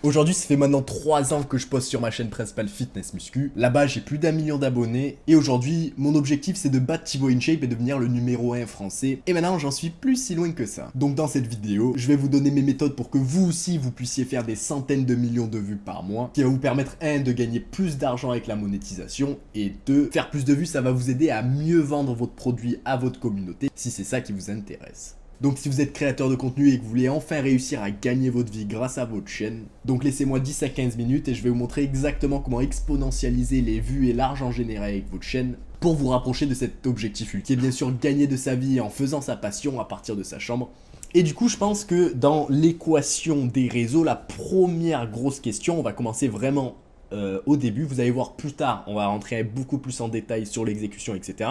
Aujourd'hui, ça fait maintenant 3 ans que je poste sur ma chaîne principale Fitness Muscu. Là-bas, j'ai plus d'1 million d'abonnés. Et aujourd'hui, mon objectif, c'est de battre Thibaut InShape et devenir le numéro 1 français. Et maintenant, j'en suis plus si loin que ça. Donc dans cette vidéo, je vais vous donner mes méthodes pour que vous aussi, vous puissiez faire des centaines de millions de vues par mois. Qui va vous permettre, 1, de gagner plus d'argent avec la monétisation. Et 2, faire plus de vues, ça va vous aider à mieux vendre votre produit à votre communauté, si c'est ça qui vous intéresse. Donc si vous êtes créateur de contenu et que vous voulez enfin réussir à gagner votre vie grâce à votre chaîne, donc laissez-moi 10 à 15 minutes et je vais vous montrer exactement comment exponentialiser les vues et l'argent généré avec votre chaîne pour vous rapprocher de cet objectif ultime, qui est bien sûr gagner de sa vie en faisant sa passion à partir de sa chambre. Et du coup, je pense que dans l'équation des réseaux, la première grosse question, on va commencer vraiment au début. Vous allez voir plus tard, on va rentrer beaucoup plus en détail sur l'exécution, etc.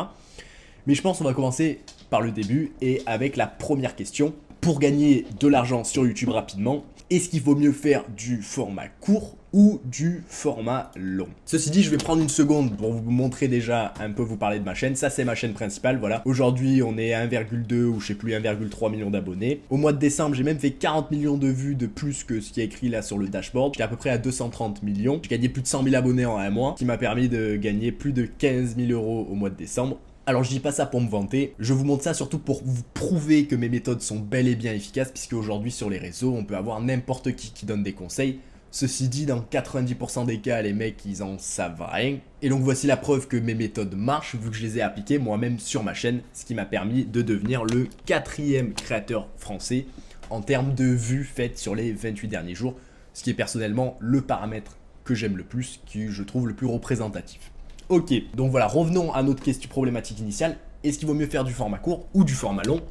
Mais je pense qu'on va commencer par le début et avec la première question. Pour gagner de l'argent sur YouTube rapidement, est-ce qu'il vaut mieux faire du format court ou du format long? Ceci dit, je vais prendre une seconde pour vous montrer déjà un peu, vous parler de ma chaîne. Ça, c'est ma chaîne principale, voilà. Aujourd'hui, on est à 1,2 ou je sais plus, 1,3 million d'abonnés. Au mois de décembre, j'ai même fait 40 millions de vues de plus que ce qui est écrit là sur le dashboard. J'étais à peu près à 230 millions. J'ai gagné plus de 100 000 abonnés en un mois, ce qui m'a permis de gagner plus de 15 000 € au mois de décembre. Alors je dis pas ça pour me vanter, je vous montre ça surtout pour vous prouver que mes méthodes sont bel et bien efficaces, puisque aujourd'hui sur les réseaux, on peut avoir n'importe qui donne des conseils. Ceci dit, dans 90% des cas, les mecs, ils en savent rien. Et donc voici la preuve que mes méthodes marchent, vu que je les ai appliquées moi-même sur ma chaîne, ce qui m'a permis de devenir le 4e créateur français en termes de vues faites sur les 28 derniers jours, ce qui est personnellement le paramètre que j'aime le plus, qui je trouve le plus représentatif. Ok, donc voilà, revenons à notre question problématique initiale. Est-ce qu'il vaut mieux faire du format court ou du format long?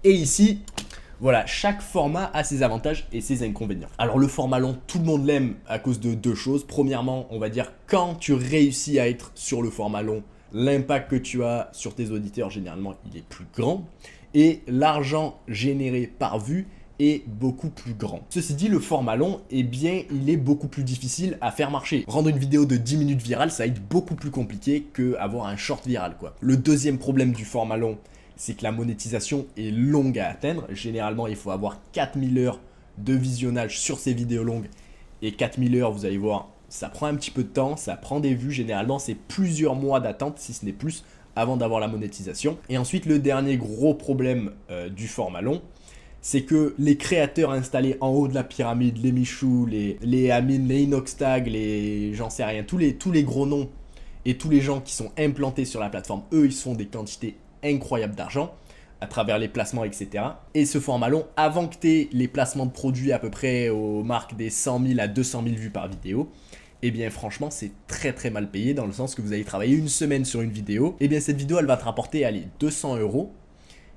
Et ici, voilà, chaque format a ses avantages et ses inconvénients. Alors le format long, tout le monde l'aime à cause de 2 choses. Premièrement, on va dire quand tu réussis à être sur le format long, l'impact que tu as sur tes auditeurs, généralement, il est plus grand. Et l'argent généré par vue est beaucoup plus grand. Ceci dit, le format long, eh bien, il est beaucoup plus difficile à faire marcher. Rendre une vidéo de 10 minutes virale, ça va être beaucoup plus compliqué qu'avoir un short viral, quoi. Le deuxième problème du format long, c'est que la monétisation est longue à atteindre. Généralement, il faut avoir 4000 heures de visionnage sur ces vidéos longues. Et 4000 heures, vous allez voir, ça prend un petit peu de temps, ça prend des vues. Généralement, c'est plusieurs mois d'attente, si ce n'est plus, avant d'avoir la monétisation. Et ensuite, le dernier gros problème du format long, c'est que les créateurs installés en haut de la pyramide, les Michou, les Amine, les Inoxtag, les j'en sais rien, tous les gros noms et tous les gens qui sont implantés sur la plateforme, eux, ils se font des quantités incroyables d'argent à travers les placements, etc. Et ce format long, avant que tu aies les placements de produits à peu près aux marques des 100 000 à 200 000 vues par vidéo, eh bien franchement c'est très très mal payé dans le sens que vous allez travailler une semaine sur une vidéo, eh bien cette vidéo elle va te rapporter, allez, 200 €.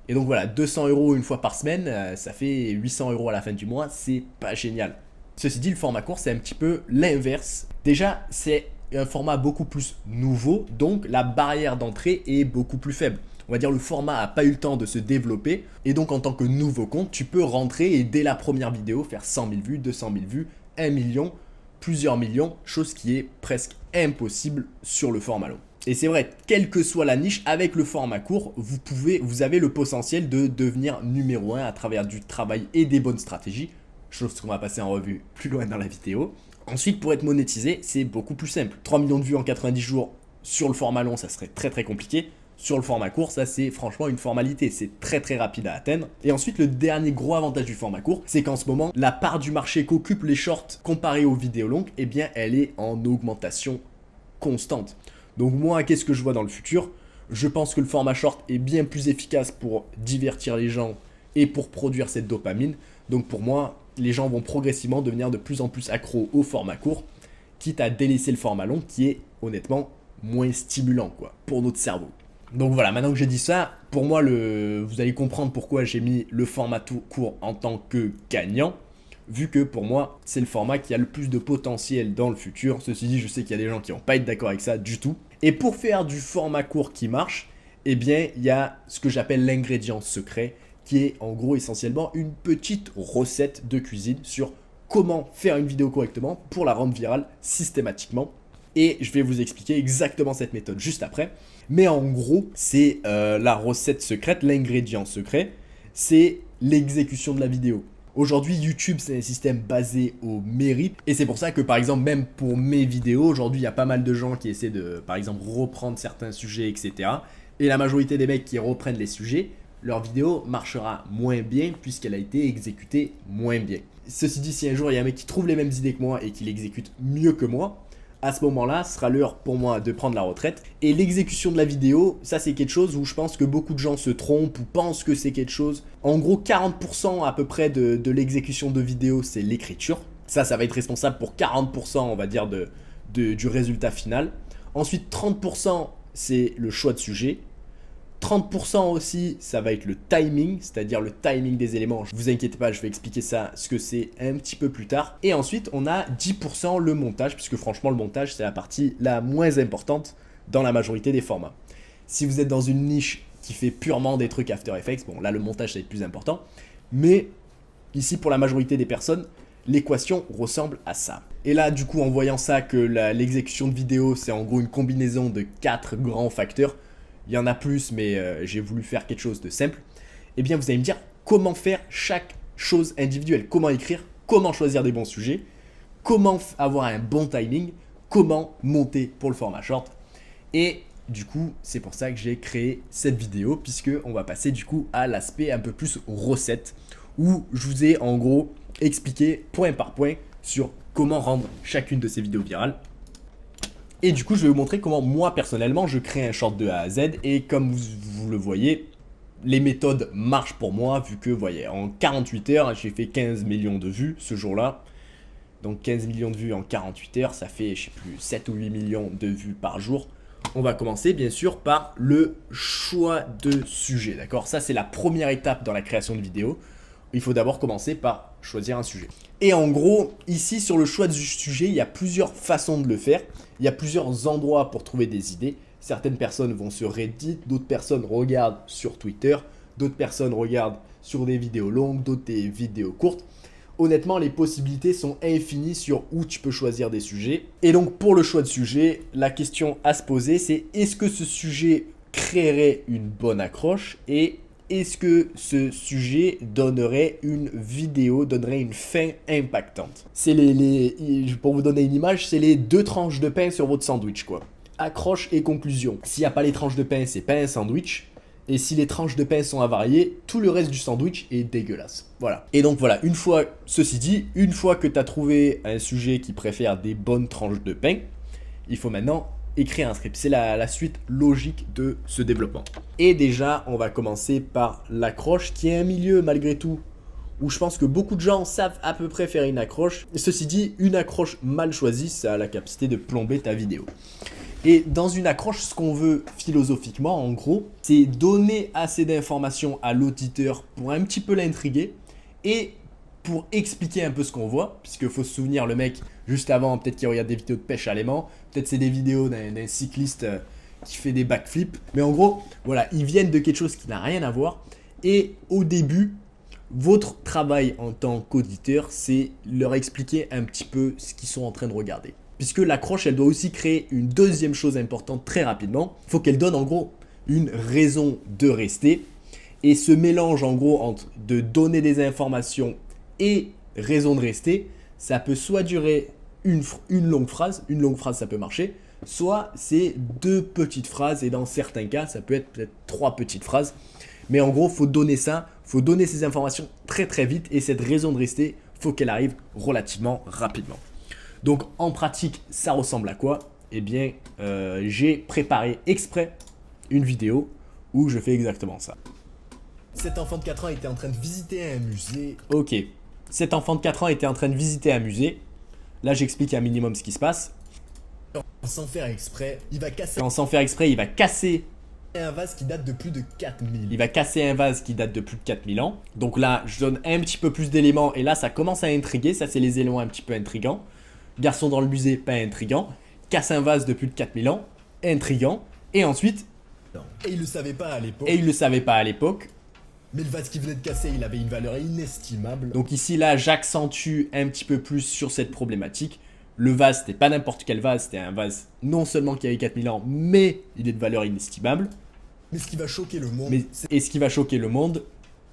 Et donc voilà, 200 € une fois par semaine, ça fait 800 € à la fin du mois, c'est pas génial. Ceci dit, le format court, c'est un petit peu l'inverse. Déjà, c'est un format beaucoup plus nouveau, donc la barrière d'entrée est beaucoup plus faible. On va dire le format n'a pas eu le temps de se développer, et donc en tant que nouveau compte, tu peux rentrer et dès la première vidéo faire 100 000 vues, 200 000 vues, 1 million, plusieurs millions, chose qui est presque impossible sur le format long. Et c'est vrai, quelle que soit la niche, avec le format court, vous avez le potentiel de devenir numéro 1 à travers du travail et des bonnes stratégies, chose qu'on va passer en revue plus loin dans la vidéo. Ensuite, pour être monétisé, c'est beaucoup plus simple. 3 millions de vues en 90 jours sur le format long, ça serait très très compliqué. Sur le format court, ça c'est franchement une formalité, c'est très très rapide à atteindre. Et ensuite, le dernier gros avantage du format court, c'est qu'en ce moment, la part du marché qu'occupent les shorts comparée aux vidéos longues, eh bien elle est en augmentation constante. Donc moi, qu'est-ce que je vois dans le futur? Je pense que le format short est bien plus efficace pour divertir les gens et pour produire cette dopamine. Donc pour moi, les gens vont progressivement devenir de plus en plus accros au format court, quitte à délaisser le format long qui est honnêtement moins stimulant quoi, pour notre cerveau. Donc voilà, maintenant que j'ai dit ça, pour moi, vous allez comprendre pourquoi j'ai mis le format court en tant que gagnant. Vu que pour moi, c'est le format qui a le plus de potentiel dans le futur. Ceci dit, je sais qu'il y a des gens qui vont pas être d'accord avec ça du tout. Et pour faire du format court qui marche, eh bien, il y a ce que j'appelle l'ingrédient secret, qui est en gros essentiellement une petite recette de cuisine sur comment faire une vidéo correctement pour la rendre virale systématiquement. Et je vais vous expliquer exactement cette méthode juste après. Mais en gros, c'est la recette secrète, l'ingrédient secret, c'est l'exécution de la vidéo. Aujourd'hui, YouTube, c'est un système basé au mérite. Et c'est pour ça que, par exemple, même pour mes vidéos, aujourd'hui, il y a pas mal de gens qui essaient de, par exemple, reprendre certains sujets, etc. Et la majorité des mecs qui reprennent les sujets, leur vidéo marchera moins bien puisqu'elle a été exécutée moins bien. Ceci dit, si un jour, il y a un mec qui trouve les mêmes idées que moi et qui l'exécute mieux que moi, à ce moment-là, ce sera l'heure pour moi de prendre la retraite. Et l'exécution de la vidéo, ça c'est quelque chose où je pense que beaucoup de gens se trompent ou pensent que c'est quelque chose. En gros, 40% à peu près de l'exécution de vidéo, c'est l'écriture. Ça va être responsable pour 40%, on va dire, du résultat final. Ensuite, 30%, c'est le choix de sujet. 30% aussi, ça va être le timing, c'est-à-dire le timing des éléments. Ne vous inquiétez pas, je vais expliquer ça, ce que c'est un petit peu plus tard. Et ensuite, on a 10% le montage, puisque franchement, le montage, c'est la partie la moins importante dans la majorité des formats. Si vous êtes dans une niche qui fait purement des trucs After Effects, bon, là, le montage, ça va être plus important. Mais ici, pour la majorité des personnes, l'équation ressemble à ça. Et là, du coup, en voyant ça, que l'exécution de vidéo, c'est en gros une combinaison de 4 grands facteurs, il y en a plus, mais j'ai voulu faire quelque chose de simple. Eh bien, vous allez me dire comment faire chaque chose individuelle, comment écrire, comment choisir des bons sujets, comment avoir un bon timing, comment monter pour le format short. Et du coup, c'est pour ça que j'ai créé cette vidéo, puisque on va passer du coup à l'aspect un peu plus recette, où je vous ai en gros expliqué point par point sur comment rendre chacune de ces vidéos virales. Et du coup, je vais vous montrer comment moi, personnellement, je crée un short de A à Z. Et comme vous le voyez, les méthodes marchent pour moi, vu que, vous voyez, en 48 heures, j'ai fait 15 millions de vues ce jour-là. Donc 15 millions de vues en 48 heures, ça fait, je sais plus, 7 ou 8 millions de vues par jour. On va commencer, bien sûr, par le choix de sujet, d'accord? Ça, c'est la première étape dans la création de vidéos. Il faut d'abord commencer par choisir un sujet. Et en gros, ici, sur le choix du sujet, il y a plusieurs façons de le faire. Il y a plusieurs endroits pour trouver des idées. Certaines personnes vont sur Reddit, d'autres personnes regardent sur Twitter, d'autres personnes regardent sur des vidéos longues, d'autres des vidéos courtes. Honnêtement, les possibilités sont infinies sur où tu peux choisir des sujets. Et donc, pour le choix de sujet, la question à se poser, c'est est-ce que ce sujet créerait une bonne accroche et est-ce que ce sujet donnerait une vidéo, donnerait une fin impactante? C'est pour vous donner une image, c'est les 2 tranches de pain sur votre sandwich, quoi. Accroche et conclusion. S'il n'y a pas les tranches de pain, c'est pas un sandwich. Et si les tranches de pain sont avariées, tout le reste du sandwich est dégueulasse. Voilà. Et donc voilà, ceci dit, une fois que tu as trouvé un sujet qui préfère des bonnes tranches de pain, il faut maintenant écrire un script. C'est la suite logique de ce développement. Et déjà, on va commencer par l'accroche, qui est un milieu malgré tout où je pense que beaucoup de gens savent à peu près faire une accroche. Ceci dit, une accroche mal choisie, ça a la capacité de plomber ta vidéo. Et dans une accroche, ce qu'on veut philosophiquement, en gros, c'est donner assez d'informations à l'auditeur pour un petit peu l'intriguer et pour expliquer un peu ce qu'on voit, puisqu'il faut se souvenir, le mec, juste avant, peut-être qu'il regarde des vidéos de pêche à l'aimant, peut-être c'est des vidéos d'un cycliste qui fait des backflips, mais en gros, voilà, ils viennent de quelque chose qui n'a rien à voir, et au début, votre travail en tant qu'auditeur, c'est leur expliquer un petit peu ce qu'ils sont en train de regarder. Puisque l'accroche, elle doit aussi créer une deuxième chose importante très rapidement, il faut qu'elle donne en gros une raison de rester, et ce mélange en gros entre de donner des informations et raison de rester, ça peut soit durer une longue phrase ça peut marcher, soit c'est 2 petites phrases et dans certains cas ça peut être peut-être 3 petites phrases. Mais en gros, faut donner ça, faut donner ces informations très très vite et cette raison de rester, faut qu'elle arrive relativement rapidement. Donc en pratique, ça ressemble à quoi? Eh bien, j'ai préparé exprès une vidéo où je fais exactement ça. Cet enfant de 4 ans était en train de visiter un musée. Ok. Cet enfant de 4 ans était en train de visiter un musée. Là, j'explique un minimum ce qui se passe. Sans faire exprès, il va casser un vase qui date de plus de 4000. Il va casser un vase qui date de plus de 4000 ans. Donc là, je donne un petit peu plus d'éléments et là, ça commence à intriguer. Ça, c'est les éléments un petit peu intrigants. Garçon dans le musée, pas intrigant. Casse un vase de plus de 4000 ans, intrigant. Et ensuite... Et il le savait pas à l'époque. Mais le vase qui venait de casser, il avait une valeur inestimable. Donc ici, là, j'accentue un petit peu plus sur cette problématique. Le vase, c'était pas n'importe quel vase, c'était un vase non seulement qui avait 4000 ans, mais il est de valeur inestimable. Mais ce qui va choquer le monde... Et ce qui va choquer le monde,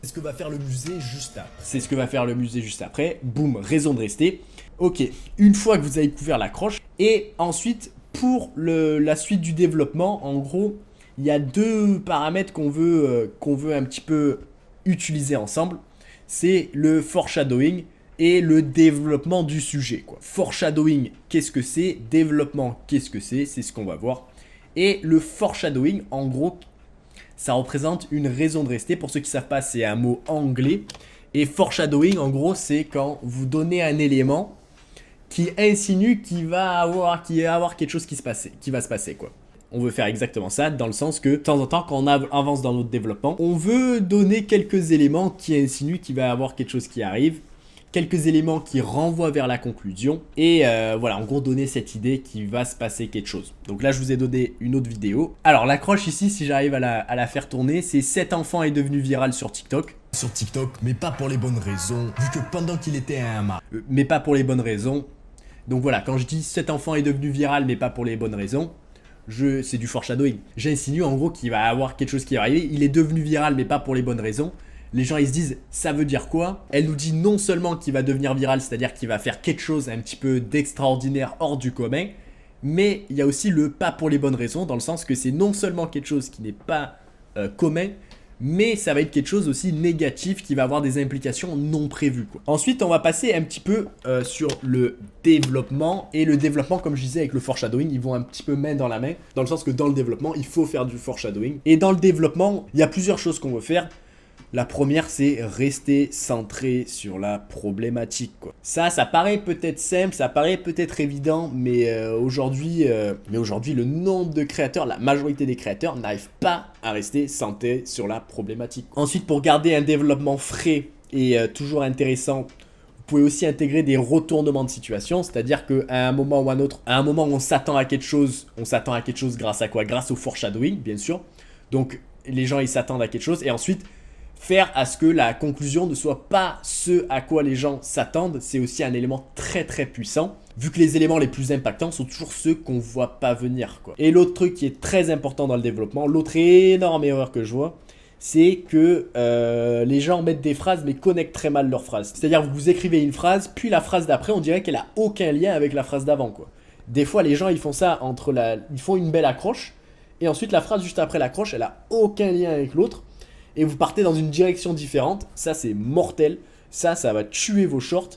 C'est ce que va faire le musée juste après. C'est ce que va faire le musée juste après. Boum, raison de rester. Ok, une fois que vous avez couvert l'accroche, et ensuite, pour la suite du développement, en gros, il y a deux paramètres qu'on veut un petit peu utiliser ensemble. C'est le foreshadowing et le développement du sujet, quoi. Foreshadowing, qu'est-ce que c'est? Développement, qu'est-ce que c'est? C'est ce qu'on va voir. Et le foreshadowing, en gros, ça représente une raison de rester. Pour ceux qui ne savent pas, c'est un mot anglais. Et foreshadowing, en gros, c'est quand vous donnez un élément qui insinue qu'il va avoir quelque chose qui va se passer, quoi. On veut faire exactement ça, dans le sens que, de temps en temps, quand on avance dans notre développement, on veut donner quelques éléments qui insinuent qu'il va y avoir quelque chose qui arrive, quelques éléments qui renvoient vers la conclusion, et voilà, en gros, donner cette idée qu'il va se passer quelque chose. Donc là, je vous ai donné une autre vidéo. Alors, l'accroche ici, si j'arrive à la faire tourner, c'est « Cet enfant est devenu viral sur TikTok ». Sur TikTok, mais pas pour les bonnes raisons, vu que pendant qu'il était à un mar... mais pas pour les bonnes raisons. Donc voilà, quand je dis « Cet enfant est devenu viral, mais pas pour les bonnes raisons », c'est du foreshadowing. J'insinue en gros qu'il va y avoir quelque chose qui va arriver. Il est devenu viral, mais pas pour les bonnes raisons. Les gens, ils se disent, ça veut dire quoi? Elle nous dit non seulement qu'il va devenir viral, c'est-à-dire qu'il va faire quelque chose un petit peu d'extraordinaire, hors du commun, mais il y a aussi le pas pour les bonnes raisons, dans le sens que c'est non seulement quelque chose qui n'est pas commun, mais ça va être quelque chose aussi négatif qui va avoir des implications non prévues, quoi. Ensuite, on va passer un petit peu sur le développement. Et le développement, comme je disais avec le foreshadowing, ils vont un petit peu main dans la main, dans le sens que dans le développement, il faut faire du foreshadowing. Et dans le développement, il y a plusieurs choses qu'on veut faire. La première, c'est rester centré sur la problématique, quoi. Ça paraît peut-être simple, ça paraît peut-être évident, mais aujourd'hui, le nombre de créateurs, la majorité des créateurs n'arrivent pas à rester centrés sur la problématique. Ensuite, pour garder un développement frais et toujours intéressant, vous pouvez aussi intégrer des retournements de situation, c'est-à-dire qu'à un moment ou à un autre, à un moment où on s'attend à quelque chose grâce à quoi? Grâce au foreshadowing, bien sûr. Donc, les gens, ils s'attendent à quelque chose, et ensuite, faire à ce que la conclusion ne soit pas ce à quoi les gens s'attendent, c'est aussi un élément très très puissant, vu que les éléments les plus impactants sont toujours ceux qu'on voit pas venir, quoi. Et l'autre truc qui est très important dans le développement, l'autre énorme erreur que je vois, c'est que les gens mettent des phrases mais connectent très mal leurs phrases. C'est-à-dire vous écrivez une phrase, puis la phrase d'après, on dirait qu'elle a aucun lien avec la phrase d'avant, quoi. Des fois, les gens, ils font ça ils font une belle accroche, et ensuite la phrase juste après l'accroche, elle a aucun lien avec l'autre. Et vous partez dans une direction différente, ça c'est mortel, ça va tuer vos shorts.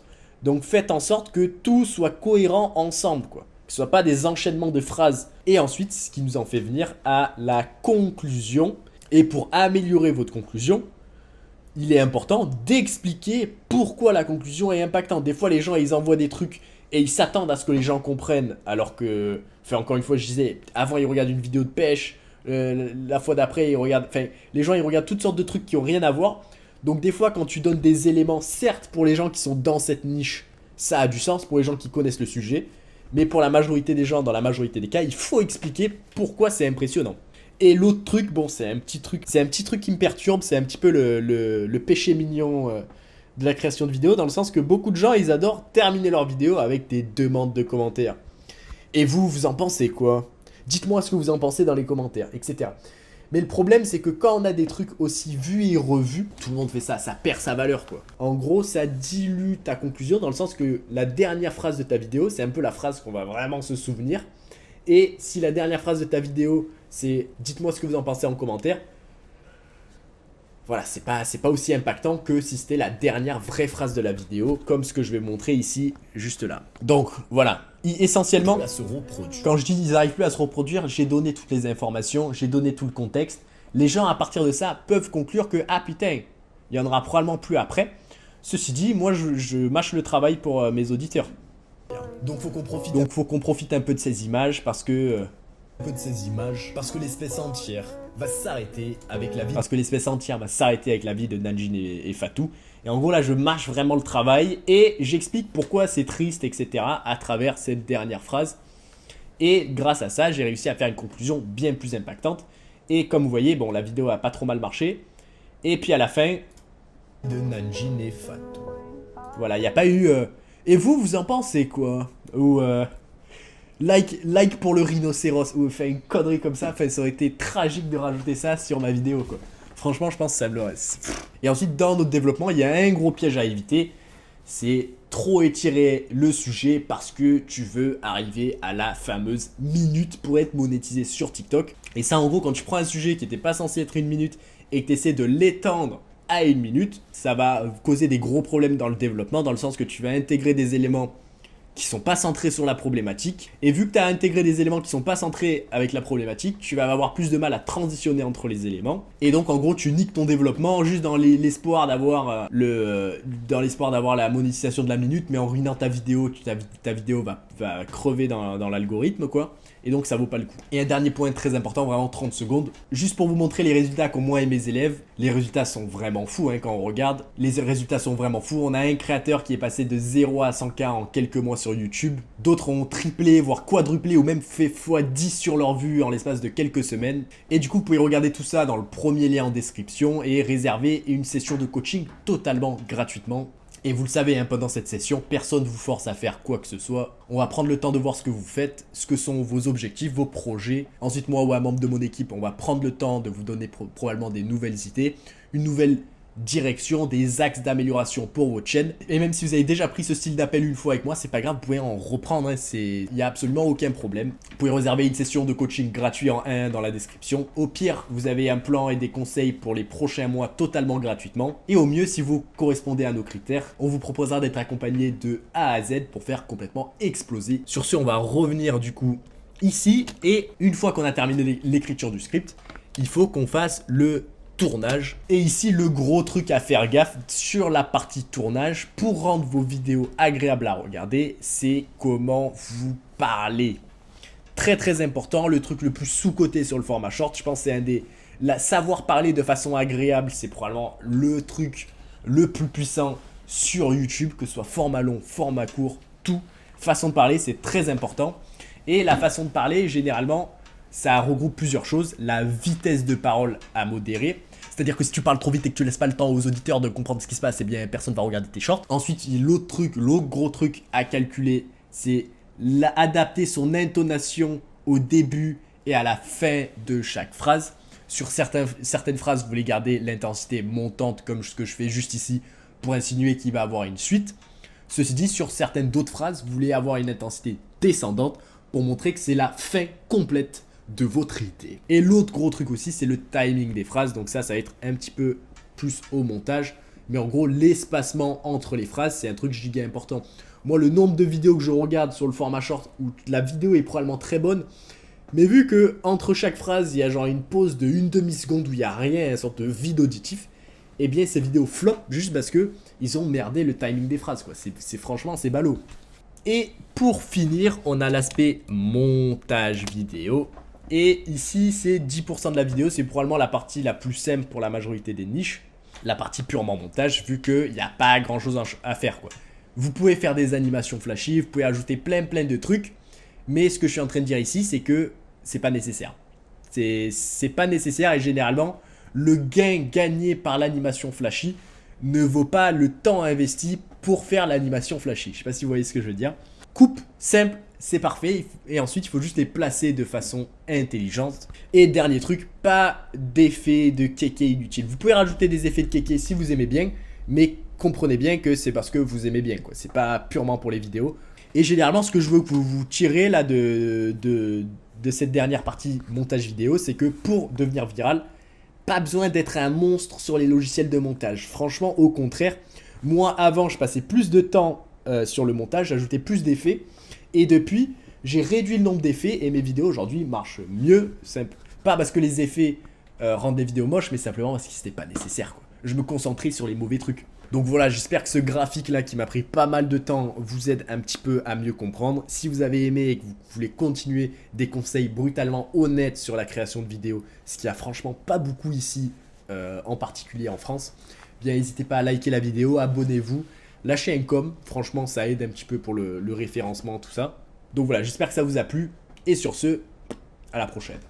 Donc faites en sorte que tout soit cohérent ensemble, quoi. Que ce soit pas des enchaînements de phrases. Et ensuite, ce qui nous en fait venir à la conclusion. Et pour améliorer votre conclusion, il est important d'expliquer pourquoi la conclusion est impactante. Des fois, les gens, ils envoient des trucs et ils s'attendent à ce que les gens comprennent, alors que, enfin encore une fois, je disais, avant ils regardent une vidéo de pêche, la fois d'après, les gens ils regardent toutes sortes de trucs qui ont rien à voir. Donc des fois quand tu donnes des éléments, certes pour les gens qui sont dans cette niche, ça a du sens pour les gens qui connaissent le sujet, mais pour la majorité des gens, dans la majorité des cas, il faut expliquer pourquoi c'est impressionnant. Et l'autre truc, bon c'est un petit truc qui me perturbe, c'est un petit peu le péché mignon de la création de vidéos, dans le sens que beaucoup de gens ils adorent terminer leurs vidéos avec des demandes de commentaires. Et vous en pensez quoi? Dites-moi ce que vous en pensez dans les commentaires, etc. Mais le problème, c'est que quand on a des trucs aussi vus et revus, tout le monde fait ça, ça perd sa valeur, quoi. En gros, ça dilue ta conclusion dans le sens que la dernière phrase de ta vidéo, c'est un peu la phrase qu'on va vraiment se souvenir. Et si la dernière phrase de ta vidéo, c'est « dites-moi ce que vous en pensez en commentaire », voilà, c'est pas aussi impactant que si c'était la dernière vraie phrase de la vidéo, comme ce que je vais montrer ici, juste là. Donc, voilà. Essentiellement, quand je dis ils n'arrivent plus à se reproduire, j'ai donné toutes les informations, j'ai donné tout le contexte. Les gens, à partir de ça, peuvent conclure que « ah putain, il y en aura probablement plus après ». Ceci dit, moi, je mâche le travail pour mes auditeurs. Donc, faut qu'on profite un peu de ces images parce que... parce que l'espèce entière va s'arrêter avec la vie. De Nanjing et Fatou. Et en gros là je mâche vraiment le travail et j'explique pourquoi c'est triste, etc. à travers cette dernière phrase. Et grâce à ça j'ai réussi à faire une conclusion bien plus impactante. Et comme vous voyez, bon la vidéo a pas trop mal marché. Et puis à la fin... de Nanjing et Fatou. Voilà, il n'y a pas eu... Et vous en pensez quoi? Ou... Like pour le rhinocéros, ou enfin une connerie comme ça, enfin ça aurait été tragique de rajouter ça sur ma vidéo, quoi. Franchement, je pense que ça me le reste. Et ensuite, dans notre développement, il y a un gros piège à éviter. C'est trop étirer le sujet parce que tu veux arriver à la fameuse minute pour être monétisé sur TikTok. Et ça, en gros, quand tu prends un sujet qui n'était pas censé être une minute et que tu essaies de l'étendre à une minute, ça va causer des gros problèmes dans le développement, dans le sens que tu vas intégrer des éléments qui sont pas centrés sur la problématique. Et vu que tu as intégré des éléments qui sont pas centrés avec la problématique, tu vas avoir plus de mal à transitionner entre les éléments. Et donc en gros tu niques ton développement juste dans l'espoir d'avoir la monétisation de la minute, mais en ruinant ta vidéo, ta vidéo va crever dans l'algorithme quoi. Et donc ça vaut pas le coup. Et un dernier point très important, vraiment 30 secondes, juste pour vous montrer les résultats qu'ont moi et mes élèves. Les résultats sont vraiment fous hein, quand on regarde. Les résultats sont vraiment fous. On a un créateur qui est passé de 0 à 100K en quelques mois sur YouTube. D'autres ont triplé, voire quadruplé ou même fait x10 sur leur vue en l'espace de quelques semaines. Et du coup vous pouvez regarder tout ça dans le premier lien en description et réserver une session de coaching totalement gratuitement. Et vous le savez, hein, pendant cette session, personne ne vous force à faire quoi que ce soit. On va prendre le temps de voir ce que vous faites, ce que sont vos objectifs, vos projets. Ensuite, moi ou un membre de mon équipe, on va prendre le temps de vous donner probablement des nouvelles idées, une nouvelle direction, des axes d'amélioration pour votre chaîne. Et même si vous avez déjà pris ce style d'appel une fois avec moi, c'est pas grave, vous pouvez en reprendre, hein, il n'y a absolument aucun problème. Vous pouvez réserver une session de coaching gratuit en 1 dans la description. Au pire, vous avez un plan et des conseils pour les prochains mois totalement gratuitement. Et au mieux, si vous correspondez à nos critères, on vous proposera d'être accompagné de A à Z pour faire complètement exploser. Sur ce, on va revenir du coup ici. Et une fois qu'on a terminé l'écriture du script, il faut qu'on fasse le tournage. Et ici le gros truc à faire gaffe sur la partie tournage pour rendre vos vidéos agréables à regarder, c'est comment vous parlez. Très très important, le truc le plus sous-coté sur le format short, je pense que c'est savoir parler de façon agréable, c'est probablement le truc le plus puissant sur YouTube, que ce soit format long, format court, tout. Façon de parler, c'est très important. Et la façon de parler, généralement, ça regroupe plusieurs choses. La vitesse de parole à modérer. C'est-à-dire que si tu parles trop vite et que tu laisses pas le temps aux auditeurs de comprendre ce qui se passe, eh bien personne va regarder tes shorts. Ensuite, l'autre gros truc à calculer, c'est adapter son intonation au début et à la fin de chaque phrase. Sur certaines phrases, vous voulez garder l'intensité montante comme ce que je fais juste ici pour insinuer qu'il va avoir une suite. Ceci dit, sur certaines d'autres phrases, vous voulez avoir une intensité descendante pour montrer que c'est la fin complète de votre idée. Et l'autre gros truc aussi, c'est le timing des phrases. Donc ça va être un petit peu plus au montage. Mais en gros, l'espacement entre les phrases, c'est un truc giga important. Moi, le nombre de vidéos que je regarde sur le format short où la vidéo est probablement très bonne, mais vu que entre chaque phrase, il y a genre une pause de une demi-seconde où il n'y a rien, une sorte de vide auditif, eh bien ces vidéos flop juste parce que ils ont merdé le timing des phrases, quoi. Franchement, c'est ballot. Et pour finir, on a l'aspect montage vidéo. Et ici, c'est 10% de la vidéo. C'est probablement la partie la plus simple pour la majorité des niches. La partie purement montage, vu qu'il n'y a pas grand chose à faire, quoi. Vous pouvez faire des animations flashy, vous pouvez ajouter plein de trucs. Mais ce que je suis en train de dire ici, c'est que c'est pas nécessaire. C'est pas nécessaire et généralement, le gain gagné par l'animation flashy ne vaut pas le temps investi pour faire l'animation flashy. Je sais pas si vous voyez ce que je veux dire. Coupe, simple, c'est parfait. Et ensuite, il faut juste les placer de façon intelligente. Et dernier truc, pas d'effet de kéké inutile. Vous pouvez rajouter des effets de kéké si vous aimez bien, mais comprenez bien que c'est parce que vous aimez bien, quoi. C'est pas purement pour les vidéos. Et généralement, ce que je veux que vous tirez là de cette dernière partie montage vidéo, c'est que pour devenir viral, pas besoin d'être un monstre sur les logiciels de montage. Franchement, au contraire, moi avant, je passais plus de temps sur le montage, j'ajoutais plus d'effets. Et depuis, j'ai réduit le nombre d'effets et mes vidéos aujourd'hui marchent mieux. Pas parce que les effets rendent des vidéos moches, mais simplement parce que c'était pas nécessaire, quoi. Je me concentrais sur les mauvais trucs. Donc voilà, j'espère que ce graphique là qui m'a pris pas mal de temps vous aide un petit peu à mieux comprendre. Si vous avez aimé et que vous voulez continuer des conseils brutalement honnêtes sur la création de vidéos, ce qu'il n'y a franchement pas beaucoup ici, en particulier en France, bien n'hésitez pas à liker la vidéo, abonnez-vous, lâchez un com, franchement ça aide un petit peu pour le référencement, tout ça. Donc voilà, j'espère que ça vous a plu et sur ce, à la prochaine.